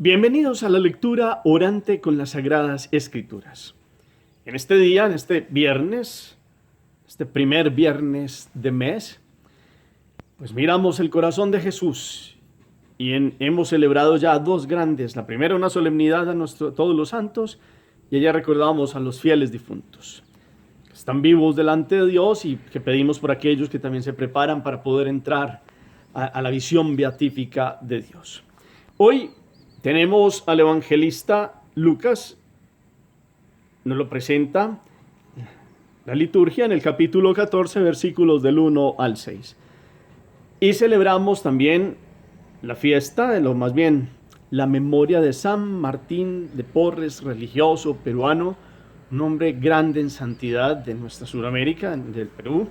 Bienvenidos a la lectura orante con las Sagradas Escrituras. En este día, en este viernes, este primer viernes de mes, pues miramos el corazón de Jesús y hemos celebrado ya dos grandes. La primera, una solemnidad a todos los santos, y allá recordamos a los fieles difuntos, que están vivos delante de Dios y que pedimos por aquellos que también se preparan para poder entrar a la visión beatífica de Dios. Hoy tenemos al evangelista Lucas, nos lo presenta la liturgia en el capítulo 14, versículos del 1 al 6. Y celebramos también la fiesta, más bien la memoria de San Martín de Porres, religioso peruano, un hombre grande en santidad de nuestra Sudamérica, del Perú,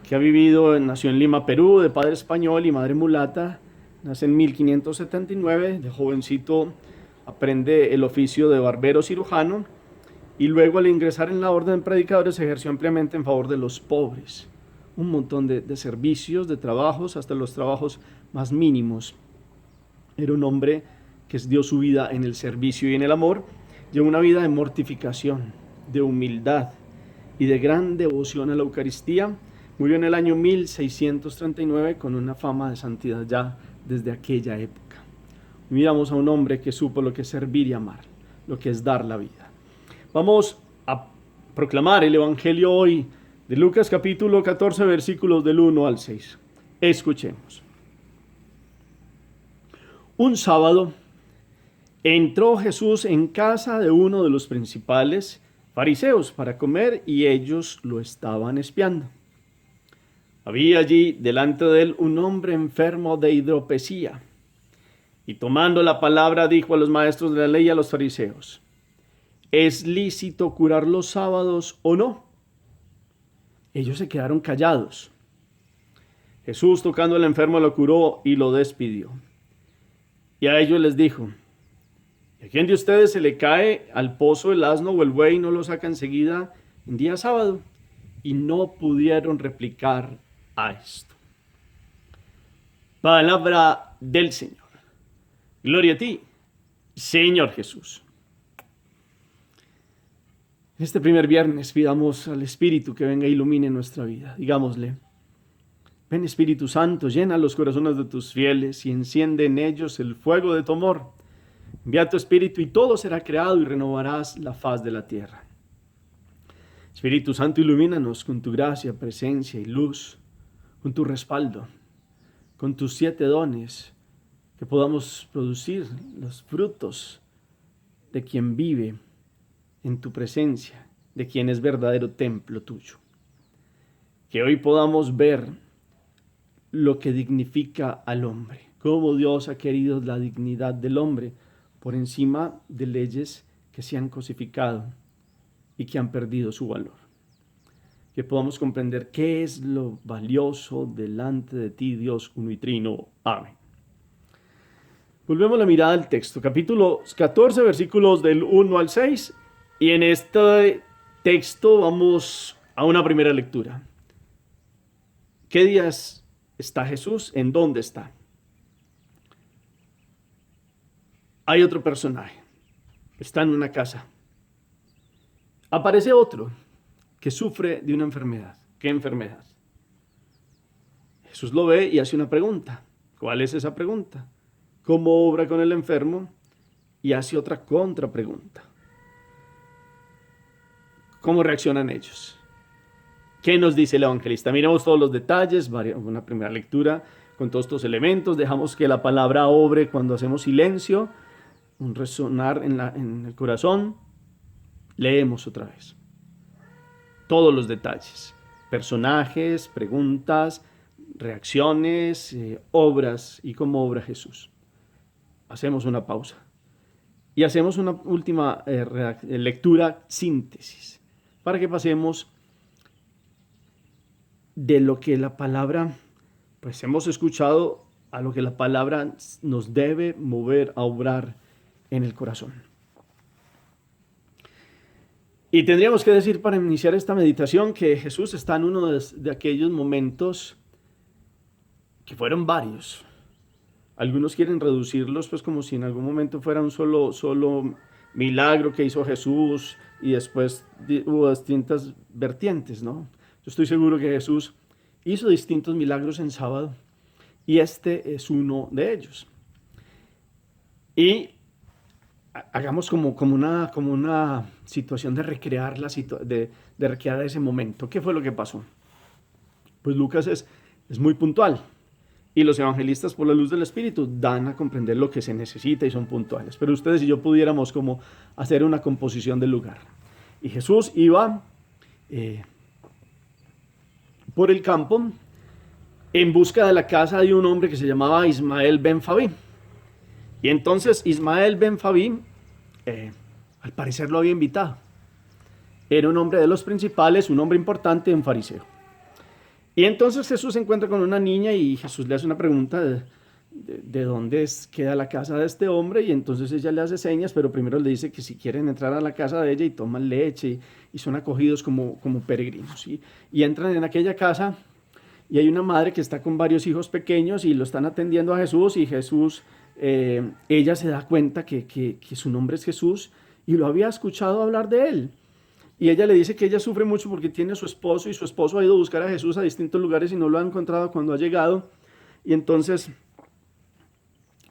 que nació en Lima, Perú, de padre español y madre mulata. Nace en 1579, de jovencito aprende el oficio de barbero cirujano y luego al ingresar en la orden de predicadores ejerció ampliamente en favor de los pobres. Un montón de servicios, de trabajos, hasta los trabajos más mínimos. Era un hombre que dio su vida en el servicio y en el amor. Llevó una vida de mortificación, de humildad y de gran devoción a la Eucaristía. Murió en el año 1639 con una fama de santidad ya desde aquella época. Miramos a un hombre que supo lo que es servir y amar, lo que es dar la vida. Vamos a proclamar el Evangelio hoy de Lucas capítulo 14, versículos del 1 al 6. Escuchemos. Un sábado entró Jesús en casa de uno de los principales fariseos para comer y ellos lo estaban espiando. Había allí delante de él un hombre enfermo de hidropesía, y tomando la palabra dijo a los maestros de la ley y a los fariseos: ¿es lícito curar los sábados o no? Ellos se quedaron callados. Jesús, tocando al enfermo, lo curó y lo despidió. Y a ellos les dijo: ¿a quién de ustedes se le cae al pozo el asno o el buey y no lo saca enseguida en día sábado? Y no pudieron replicar a esto. Palabra del Señor. Gloria a ti, Señor Jesús. En este primer viernes pidamos al Espíritu que venga e ilumine nuestra vida. Digámosle: ven, Espíritu Santo, llena los corazones de tus fieles y enciende en ellos el fuego de tu amor. Envía tu Espíritu y todo será creado y renovarás la faz de la tierra. Espíritu Santo, ilumínanos con tu gracia, presencia y luz, con tu respaldo, con tus 7 dones, que podamos producir los frutos de quien vive en tu presencia, de quien es verdadero templo tuyo. Que hoy podamos ver lo que dignifica al hombre, cómo Dios ha querido la dignidad del hombre por encima de leyes que se han cosificado y que han perdido su valor. Que podamos comprender qué es lo valioso delante de ti, Dios uno y trino. Amén. Volvemos la mirada al texto, capítulo 14, versículos del 1 al 6, y en este texto vamos a una primera lectura. ¿Qué días está Jesús? ¿En dónde está? Hay otro personaje, está en una casa. Aparece otro que sufre de una enfermedad. ¿Qué enfermedad? Jesús lo ve y hace una pregunta. ¿Cuál es esa pregunta? ¿Cómo obra con el enfermo? Y hace otra contrapregunta. ¿Cómo reaccionan ellos? ¿Qué nos dice el evangelista? Miremos todos los detalles, una primera lectura con todos estos elementos. Dejamos que la palabra obre cuando hacemos silencio, un resonar en el corazón. Leemos otra vez. Todos los detalles, personajes, preguntas, reacciones, obras y cómo obra Jesús. Hacemos una pausa y hacemos una última lectura, síntesis, para que pasemos de lo que la palabra, pues hemos escuchado, a lo que la palabra nos debe mover a obrar en el corazón. Y tendríamos que decir para iniciar esta meditación que Jesús está en uno de aquellos momentos que fueron varios, Algunos quieren reducirlos pues como si en algún momento fuera un solo milagro que hizo Jesús y después hubo distintas vertientes, ¿no? Yo estoy seguro que Jesús hizo distintos milagros en sábado y este es uno de ellos. Y hagamos como una situación de recrear, de recrear ese momento. ¿Qué fue lo que pasó? Pues Lucas es muy puntual. Y los evangelistas, por la luz del Espíritu, dan a comprender lo que se necesita y son puntuales. Pero ustedes y yo pudiéramos como hacer una composición del lugar. Y Jesús iba por el campo en busca de la casa de un hombre que se llamaba Ismael ben Fabí. Y entonces Ismael ben Fabí, al parecer lo había invitado. Era un hombre de los principales, un hombre importante, un fariseo. Y entonces Jesús se encuentra con una niña y Jesús le hace una pregunta de dónde queda la casa de este hombre, y entonces ella le hace señas, pero primero le dice que si quieren entrar a la casa de ella y toman leche y son acogidos como peregrinos. Y entran en aquella casa y hay una madre que está con varios hijos pequeños y lo están atendiendo a Jesús, y Jesús, ella se da cuenta que su nombre es Jesús y lo había escuchado hablar de él. Y ella le dice que ella sufre mucho porque tiene a su esposo y su esposo ha ido a buscar a Jesús a distintos lugares y no lo ha encontrado cuando ha llegado. Y entonces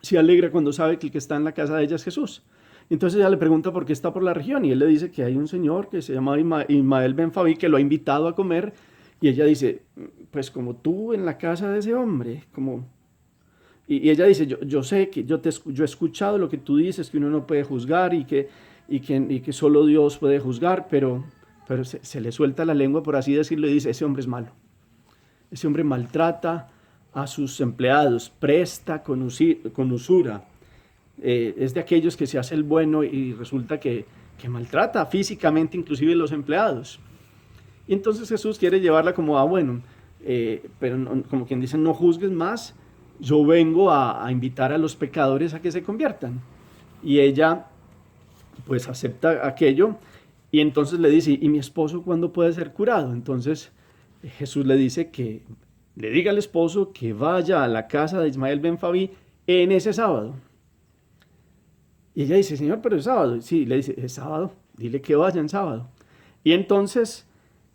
se alegra cuando sabe que el que está en la casa de ella es Jesús. Y entonces ella le pregunta por qué está por la región y él le dice que hay un señor que se llama Ismael ben Fabí que lo ha invitado a comer. Y ella dice, pues como tú en la casa de ese hombre, Y ella dice, yo sé que yo he escuchado lo que tú dices, que uno no puede juzgar y que solo Dios puede juzgar, pero se le suelta la lengua, por así decirlo, y dice, ese hombre es malo. Ese hombre maltrata a sus empleados, presta con usura. Es de aquellos que se hace el bueno y resulta que maltrata físicamente inclusive a los empleados. Y entonces Jesús quiere llevarla como bueno, pero como quien dice, no juzgues más, yo vengo a invitar a los pecadores a que se conviertan. Y ella pues acepta aquello y entonces le dice, ¿y mi esposo cuándo puede ser curado? Entonces Jesús le dice que le diga al esposo que vaya a la casa de Ismael ben Fabí en ese sábado. Y ella dice, Señor, pero es sábado. Sí, le dice, es sábado, dile que vaya en sábado. Y entonces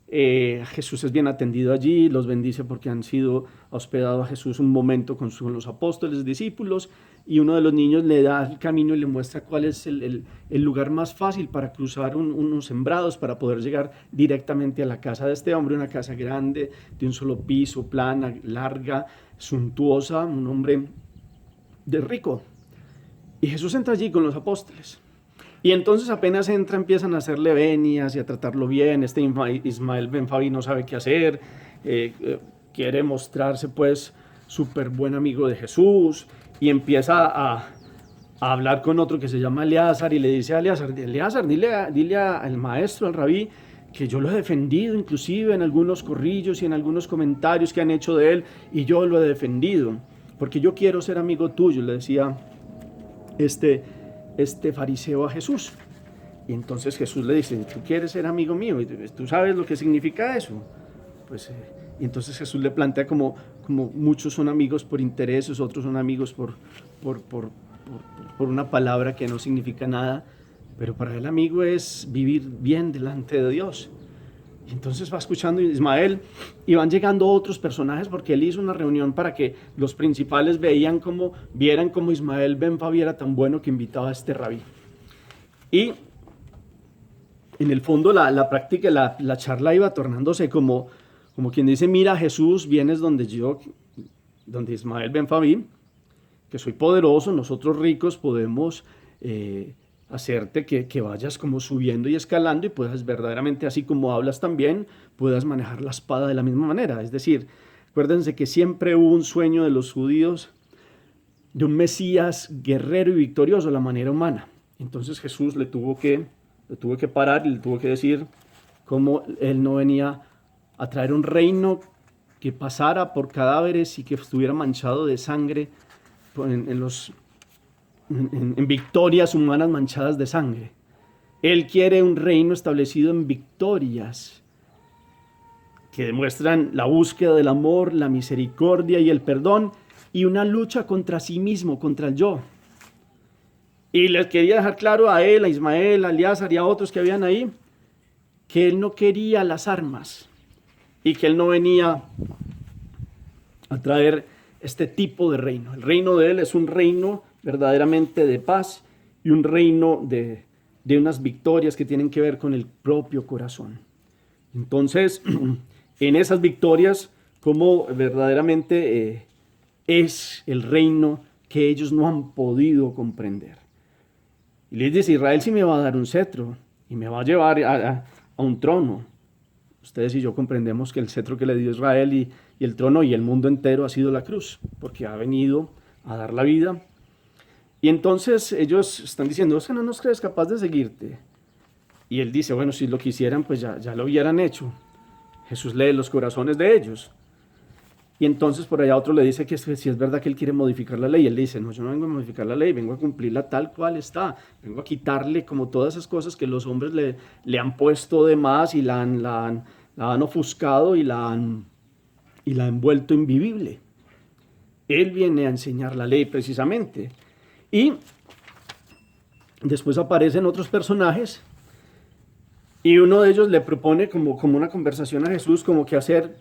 Jesús es bien atendido allí, los bendice porque han sido hospedados a Jesús un momento con los apóstoles, discípulos, y uno de los niños le da el camino y le muestra cuál es el lugar más fácil para cruzar unos sembrados para poder llegar directamente a la casa de este hombre, una casa grande, de un solo piso, plana, larga, suntuosa, un hombre de rico. Y Jesús entra allí con los apóstoles. Y entonces apenas entra, empiezan a hacerle venias y a tratarlo bien. Este Ismael ben Fabí no sabe qué hacer, quiere mostrarse pues súper buen amigo de Jesús y empieza a hablar con otro que se llama Eleazar y le dice a Eleazar, dile al maestro, al rabí, que yo lo he defendido inclusive en algunos corrillos y en algunos comentarios que han hecho de él, y yo lo he defendido porque yo quiero ser amigo tuyo, le decía este fariseo a Jesús. Y entonces Jesús le dice, ¿tú quieres ser amigo mío? ¿Y tú sabes lo que significa eso? Pues, y entonces Jesús le plantea como muchos son amigos por intereses, otros son amigos por una palabra que no significa nada, pero para el amigo es vivir bien delante de Dios. Y entonces va escuchando Ismael y van llegando otros personajes porque él hizo una reunión para que los principales vieran cómo Ismael ben Fabí era tan bueno que invitaba a este rabí. Y en el fondo la práctica, la charla iba tornándose como quien dice, mira Jesús, vienes donde Ismael ben Fabí, que soy poderoso, nosotros ricos podemos hacerte que vayas como subiendo y escalando y puedas verdaderamente, así como hablas también, puedas manejar la espada de la misma manera. Es decir, acuérdense que siempre hubo un sueño de los judíos de un Mesías guerrero y victorioso a la manera humana. Entonces Jesús le tuvo que parar y le tuvo que decir cómo él no venía a traer un reino que pasara por cadáveres y que estuviera manchado de sangre en victorias humanas manchadas de sangre. Él quiere un reino establecido en victorias que demuestran la búsqueda del amor, la misericordia y el perdón, y una lucha contra sí mismo, contra el yo. Y les quería dejar claro a él, a Ismael, a Eleazar y a otros que habían ahí, que él no quería las armas y que él no venía a traer este tipo de reino. El reino de él es un reino verdaderamente de paz y un reino de unas victorias que tienen que ver con el propio corazón. Entonces, en esas victorias, como verdaderamente es el reino que ellos no han podido comprender. Y les dice, Israel sí me va a dar un cetro y me va a llevar a un trono. Ustedes y yo comprendemos que el cetro que le dio Israel y el trono y el mundo entero ha sido la cruz, porque ha venido a dar la vida. Y entonces ellos están diciendo, ¿es que no nos crees capaz de seguirte? Y él dice, bueno, si lo quisieran, pues ya lo hubieran hecho. Jesús lee los corazones de ellos. Y entonces por allá otro le dice que si es verdad que él quiere modificar la ley. Él le dice, no, yo no vengo a modificar la ley, vengo a cumplirla tal cual está. Vengo a quitarle como todas esas cosas que los hombres le han puesto de más y la han ofuscado y la han vuelto invivible. Él viene a enseñar la ley precisamente. Y después aparecen otros personajes y uno de ellos le propone como una conversación a Jesús, como que hacer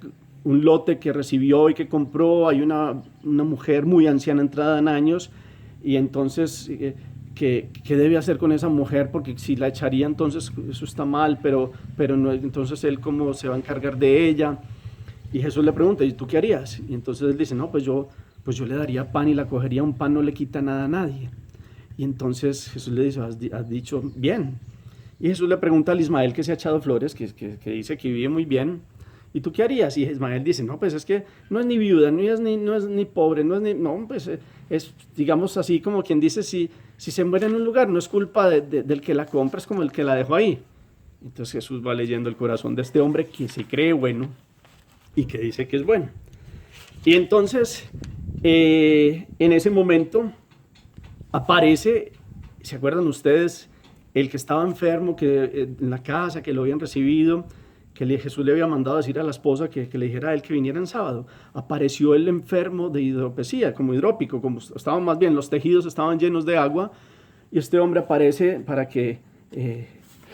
un lote que recibió y que compró. Hay una mujer muy anciana, entrada en años, y entonces, ¿qué debe hacer con esa mujer? Porque si la echaría, entonces eso está mal, pero no, entonces él cómo se va a encargar de ella. Y Jesús le pregunta, ¿y tú qué harías? Y entonces él dice, no, pues yo le daría pan y la cogería, un pan no le quita nada a nadie. Y entonces Jesús le dice, has dicho bien. Y Jesús le pregunta al Ismael que se ha echado flores, que dice que vive muy bien, ¿y tú qué harías? Y Ismael dice, no, pues es que no es ni viuda, no es ni pobre, no, pues es, digamos así como quien dice, si se muere en un lugar, no es culpa del que la compra, es como el que la dejó ahí. Entonces Jesús va leyendo el corazón de este hombre que se cree bueno y que dice que es bueno. Y entonces, en ese momento, aparece, ¿se acuerdan ustedes? El que estaba enfermo, que en la casa, que lo habían recibido, que Jesús le había mandado a decir a la esposa que le dijera a él que viniera en sábado. Apareció el enfermo de hidropesía, como hidrópico, como estaban más bien, los tejidos estaban llenos de agua, y este hombre aparece para que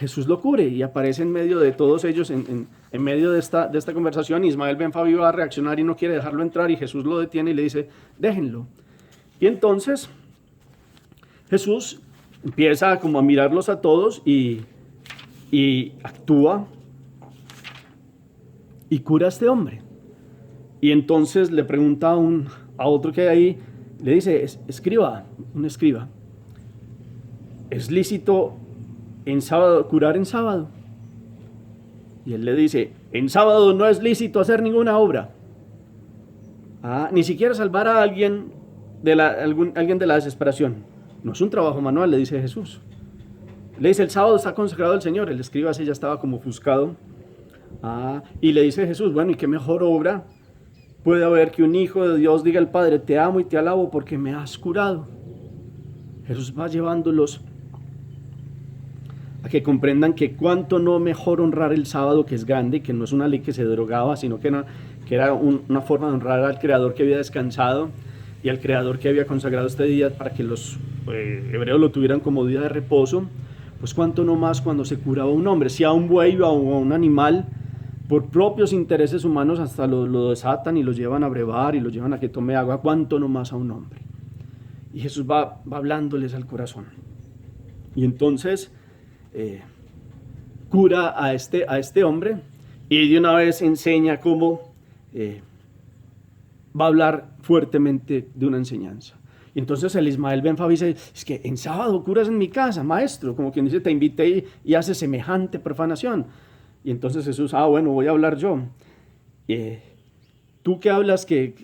Jesús lo cure, y aparece en medio de todos ellos, en medio de esta conversación. Ismael Ben Fabi va a reaccionar y no quiere dejarlo entrar, y Jesús lo detiene y le dice, déjenlo. Y entonces Jesús empieza como a mirarlos a todos y actúa y cura a este hombre. Y entonces le pregunta a otro que hay ahí, le dice, un escriba, ¿es lícito en sábado curar en sábado? Y él le dice, en sábado no es lícito hacer ninguna obra. Ni siquiera salvar a alguien alguien de la desesperación. No es un trabajo manual, le dice Jesús. Le dice, el sábado está consagrado al Señor. El escriba ese ya estaba como ofuscado. Y le dice Jesús, bueno, ¿y qué mejor obra puede haber que un hijo de Dios diga al Padre, te amo y te alabo porque me has curado? Jesús va llevándolos a que comprendan que cuánto no mejor honrar el sábado, que es grande, que no es una ley que se derogaba, sino que era una forma de honrar al Creador que había descansado y al Creador que había consagrado este día para que los hebreos lo tuvieran como día de reposo. Pues cuánto no más cuando se curaba un hombre, si a un buey o a un animal, por propios intereses humanos hasta lo desatan y lo llevan a brevar y lo llevan a que tome agua, cuánto no más a un hombre. Y Jesús va hablándoles al corazón. Y entonces cura a este hombre y de una vez enseña cómo va a hablar fuertemente de una enseñanza. Y entonces el Ismael Ben Fabi dice, es que en sábado curas en mi casa, maestro, como quien dice, te invité y hace semejante profanación. Y entonces Jesús, bueno, voy a hablar yo. Tú que hablas que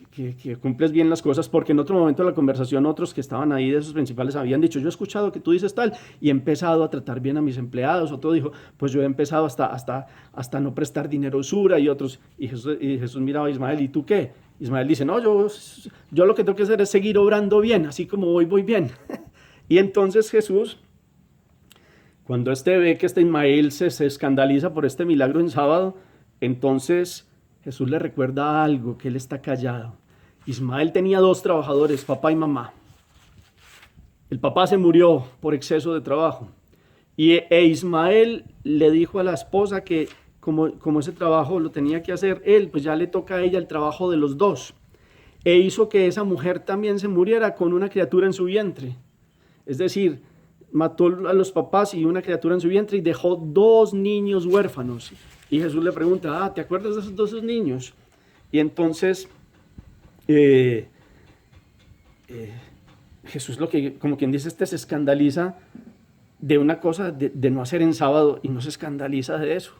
cumples bien las cosas, porque en otro momento de la conversación otros que estaban ahí de esos principales habían dicho, yo he escuchado que tú dices tal y he empezado a tratar bien a mis empleados. Otro dijo, pues yo he empezado hasta no prestar dinero usura, y otros, y Jesús miraba a Ismael, ¿y tú qué? Ismael dice, no, yo lo que tengo que hacer es seguir obrando bien, así como hoy voy bien. Y entonces Jesús, cuando ve que Ismael se escandaliza por este milagro en sábado, entonces Jesús le recuerda algo, que él está callado, Ismael tenía dos trabajadores, papá y mamá. El papá se murió por exceso de trabajo. E Ismael le dijo a la esposa que como ese trabajo lo tenía que hacer él, pues ya le toca a ella el trabajo de los dos. E hizo que esa mujer también se muriera con una criatura en su vientre. Es decir, mató a los papás y una criatura en su vientre y dejó dos niños huérfanos. Y Jesús le pregunta, ¿te acuerdas de esos dos niños? Y entonces Jesús, como quien dice, se escandaliza de una cosa de no hacer en sábado y no se escandaliza de eso.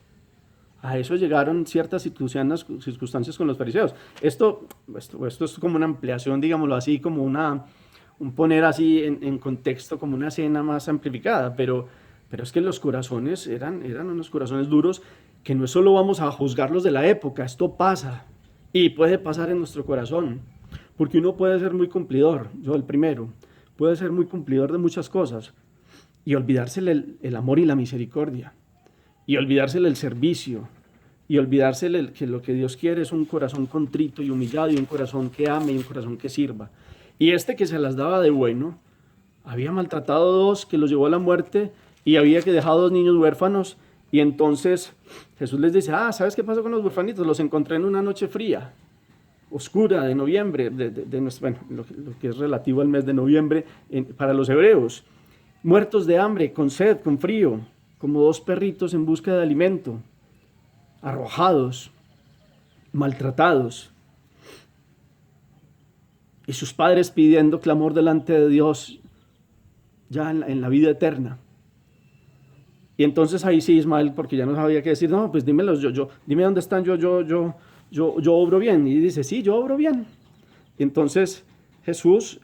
A eso llegaron ciertas circunstancias con los fariseos. Esto es como una ampliación, digámoslo así, como un poner así en contexto, como una escena más amplificada, pero es que los corazones eran unos corazones duros que no solo vamos a juzgarlos de la época, esto pasa y puede pasar en nuestro corazón, porque uno puede ser muy cumplidor, yo el primero, puede ser muy cumplidor de muchas cosas y olvidársele el amor y la misericordia, y olvidársele el servicio, y olvidársele que lo que Dios quiere es un corazón contrito y humillado, y un corazón que ame y un corazón que sirva. Y que se las daba de bueno, había maltratado a dos, que los llevó a la muerte, y había que dejar a dos niños huérfanos, y entonces Jesús les dice, ¿sabes qué pasó con los huérfanitos? Los encontré en una noche fría, oscura, de noviembre, lo que es relativo al mes de noviembre para los hebreos, muertos de hambre, con sed, con frío, como dos perritos en busca de alimento, arrojados, maltratados, y sus padres pidiendo clamor delante de Dios ya en la vida eterna. Y entonces ahí sí Ismael, porque ya no sabía qué decir, no, pues dímelos, dime dónde están, yo obro bien. Y dice, sí, yo obro bien. Y entonces Jesús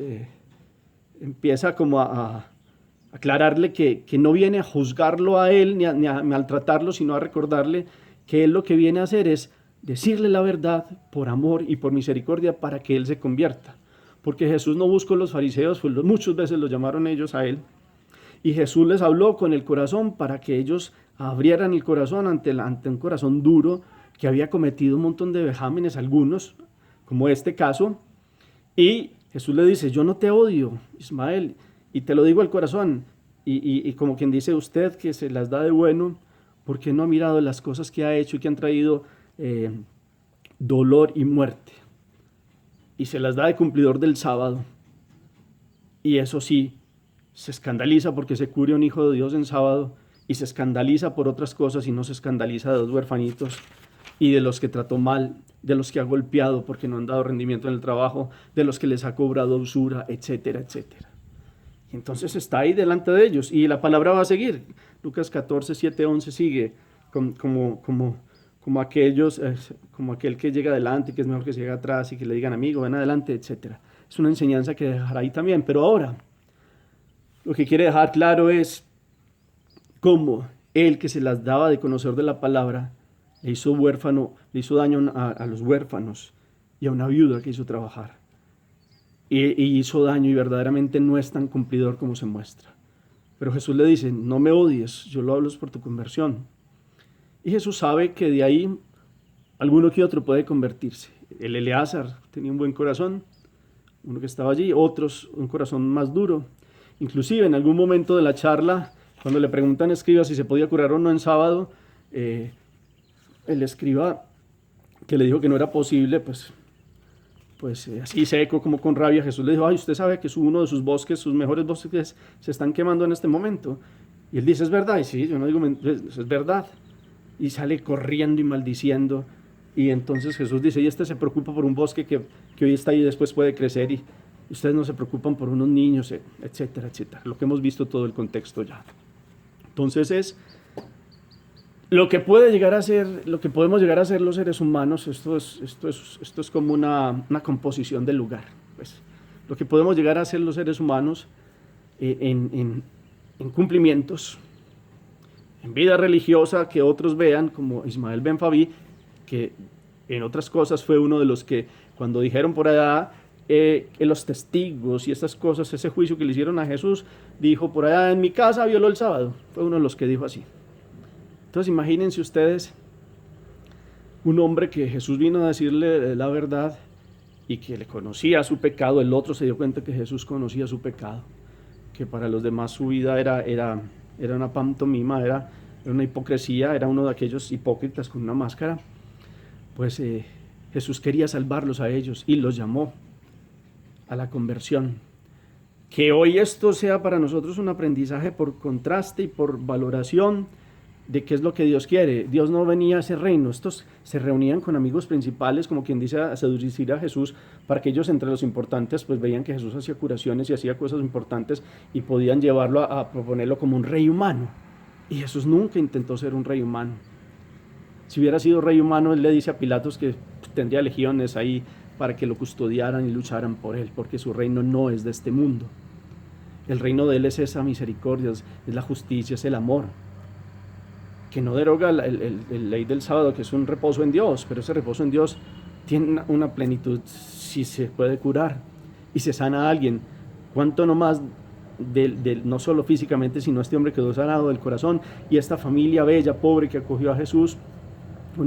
empieza como a aclararle que no viene a juzgarlo a él ni a maltratarlo, sino a recordarle que él lo que viene a hacer es decirle la verdad por amor y por misericordia para que él se convierta. Porque Jesús no buscó a los fariseos, pues muchas veces los llamaron ellos a él, y Jesús les habló con el corazón para que ellos abrieran el corazón ante un corazón duro que había cometido un montón de vejámenes, algunos, como este caso, y Jesús le dice, yo no te odio, Ismael, y te lo digo al corazón, y como quien dice, usted que se las da de bueno, ¿por qué no ha mirado las cosas que ha hecho y que han traído dolor y muerte? Y se las da de cumplidor del sábado. Y eso sí, se escandaliza porque se cure un hijo de Dios en sábado, y se escandaliza por otras cosas y no se escandaliza de dos huerfanitos y de los que trató mal, de los que ha golpeado porque no han dado rendimiento en el trabajo, de los que les ha cobrado usura, etcétera, etcétera. Y entonces está ahí delante de ellos y la palabra va a seguir. Lucas 14, 7, 11 sigue como aquel que llega adelante, que es mejor que se llega atrás y que le digan amigo, ven adelante, etcétera. Es una enseñanza que dejará ahí también. Pero ahora, lo que quiere dejar claro es cómo él que se las daba de conocer de la palabra, le hizo daño a los huérfanos y a una viuda que hizo trabajar. Y hizo daño y verdaderamente no es tan cumplidor como se muestra. Pero Jesús le dice, no me odies, yo lo hablo por tu conversión. Y Jesús sabe que de ahí alguno que otro puede convertirse. El Eleazar tenía un buen corazón, uno que estaba allí, otros un corazón más duro. Inclusive en algún momento de la charla, cuando le preguntan a escriba si se podía curar o no en sábado, el escriba que le dijo que no era posible, pues así seco, como con rabia, Jesús le dijo, usted sabe que uno de sus bosques, sus mejores bosques se están quemando en este momento. Y él dice, es verdad, y sí, yo no digo, es verdad. Y sale corriendo y maldiciendo. Y entonces Jesús dice, y se preocupa por un bosque que hoy está ahí y después puede crecer, y ustedes no se preocupan por unos niños, etcétera, etcétera. Lo que hemos visto todo el contexto ya. Entonces lo que podemos llegar a ser los seres humanos, esto es como una composición del lugar. Pues, lo que podemos llegar a ser los seres humanos en cumplimientos, en vida religiosa que otros vean, como Ismael Ben Faví, que en otras cosas fue uno de los que cuando dijeron por allá que los testigos y estas cosas, ese juicio que le hicieron a Jesús, dijo por allá, en mi casa violó el sábado. Fue uno de los que dijo así. Entonces imagínense ustedes un hombre que Jesús vino a decirle la verdad y que le conocía su pecado, el otro se dio cuenta que Jesús conocía su pecado, que para los demás su vida era una pantomima, era una hipocresía, era uno de aquellos hipócritas con una máscara. Pues Jesús quería salvarlos a ellos y los llamó a la conversión. Que hoy esto sea para nosotros un aprendizaje por contraste y por valoración de qué es lo que Dios quiere. Dios no venía a ese reino, estos se reunían con amigos principales, como quien dice, a seducir a Jesús, para que ellos entre los importantes pues veían que Jesús hacía curaciones y hacía cosas importantes y podían llevarlo a proponerlo como un rey humano. Y Jesús nunca intentó ser un rey humano. Si hubiera sido rey humano, él le dice a Pilatos que tendría legiones ahí para que lo custodiaran y lucharan por él, porque su reino no es de este mundo. El reino de él es esa misericordia, es la justicia, es el amor, que no deroga la ley del sábado, que es un reposo en Dios, pero ese reposo en Dios tiene una plenitud si se puede curar y se sana a alguien. ¿Cuánto no más no solo físicamente, sino este hombre quedó sanado del corazón, y esta familia bella, pobre, que acogió a Jesús?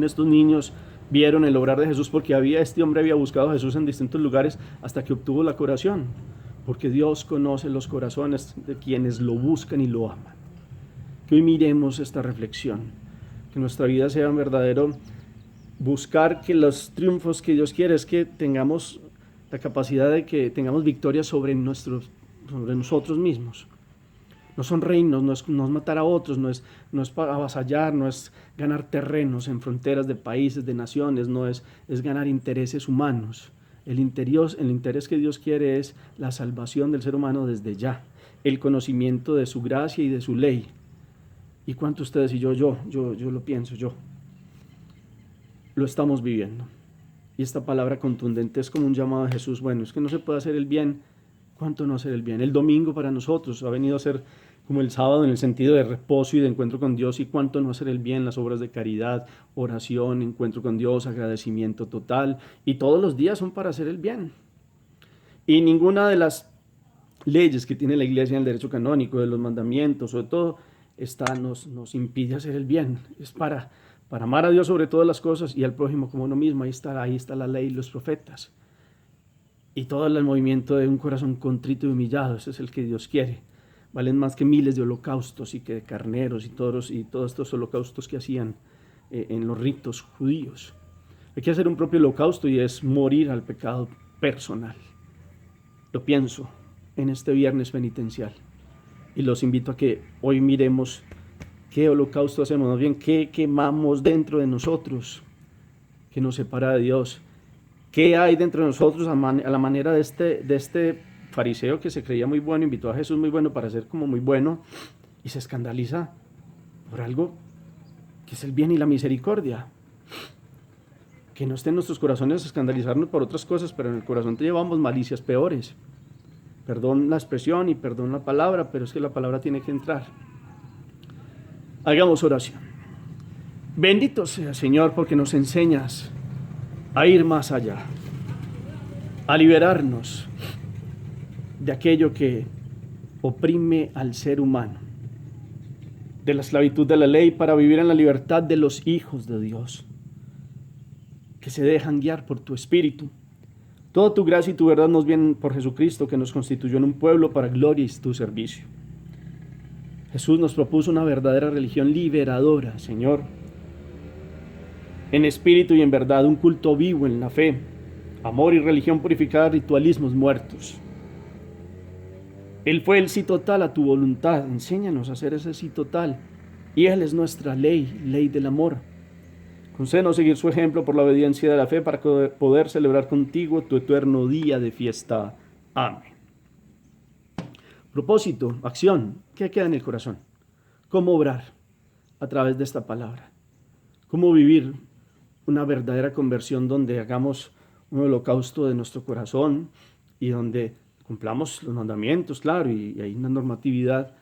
Estos niños vieron el obrar de Jesús porque este hombre había buscado a Jesús en distintos lugares hasta que obtuvo la curación, porque Dios conoce los corazones de quienes lo buscan y lo aman. Que hoy miremos esta reflexión, que nuestra vida sea un verdadero buscar que los triunfos que Dios quiere es que tengamos la capacidad de que tengamos victoria sobre nosotros mismos. No son reinos, no es matar a otros, no es para avasallar, no es ganar terrenos en fronteras de países, de naciones, no es ganar intereses humanos. El interés que Dios quiere es la salvación del ser humano desde ya, el conocimiento de su gracia y de su ley. ¿Y cuánto ustedes y yo lo pienso, lo estamos viviendo? Y esta palabra contundente es como un llamado a Jesús. Bueno, es que no se puede hacer el bien. ¿Cuánto no hacer el bien? El domingo para nosotros ha venido a ser como el sábado en el sentido de reposo y de encuentro con Dios. ¿Y cuánto no hacer el bien? Las obras de caridad, oración, encuentro con Dios, agradecimiento total. Y todos los días son para hacer el bien. Y ninguna de las leyes que tiene la Iglesia en el derecho canónico, de los mandamientos, sobre todo, nos impide hacer el bien. Es para amar a Dios sobre todas las cosas y al prójimo como uno mismo. Ahí está la ley y los profetas. Y todo el movimiento de un corazón contrito y humillado, ese es el que Dios quiere. Valen más que miles de holocaustos y que de carneros y todos estos holocaustos que hacían en los ritos judíos. Hay que hacer un propio holocausto y es morir al pecado personal. Lo pienso en este viernes penitencial y los invito a que hoy miremos qué holocausto hacemos, más bien qué quemamos dentro de nosotros, que nos separa de Dios. ¿Qué hay dentro de nosotros a la manera de este fariseo que se creía muy bueno, invitó a Jesús muy bueno para ser como muy bueno y se escandaliza por algo que es el bien y la misericordia? Que no esté en nuestros corazones escandalizarnos por otras cosas, pero en el corazón te llevamos malicias peores. Perdón la expresión y perdón la palabra, pero es que la palabra tiene que entrar. Hagamos oración. Bendito sea, Señor, porque nos enseñas a ir más allá, a liberarnos de aquello que oprime al ser humano, de la esclavitud de la ley, para vivir en la libertad de los hijos de Dios, que se dejan guiar por tu Espíritu. Toda tu gracia y tu verdad nos vienen por Jesucristo, que nos constituyó en un pueblo para gloria y tu servicio. Jesús nos propuso una verdadera religión liberadora, Señor, en espíritu y en verdad, un culto vivo en la fe, amor y religión purificada, ritualismos muertos. Él fue el sí total a tu voluntad. Enséñanos a hacer ese sí total. Y Él es nuestra ley, ley del amor. Concédenos seguir su ejemplo por la obediencia de la fe para poder celebrar contigo tu eterno día de fiesta. Amén. Propósito, acción. ¿Qué queda en el corazón? ¿Cómo obrar a través de esta palabra? ¿Cómo vivir una verdadera conversión donde hagamos un holocausto de nuestro corazón y donde cumplamos los mandamientos, claro, y hay una normatividad,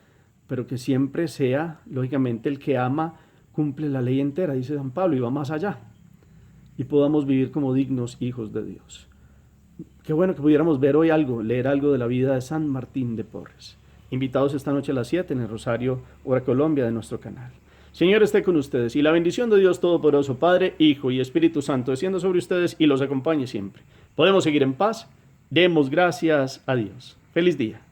pero que siempre sea, lógicamente, el que ama cumple la ley entera, dice San Pablo, y va más allá, y podamos vivir como dignos hijos de Dios. Qué bueno que pudiéramos ver hoy leer algo de la vida de San Martín de Porres. Invitados esta noche a las 7 en el Rosario Hora Colombia de nuestro canal. Señor esté con ustedes y la bendición de Dios Todopoderoso, Padre, Hijo y Espíritu Santo, descienda sobre ustedes y los acompañe siempre. Podemos seguir en paz. Demos gracias a Dios. Feliz día.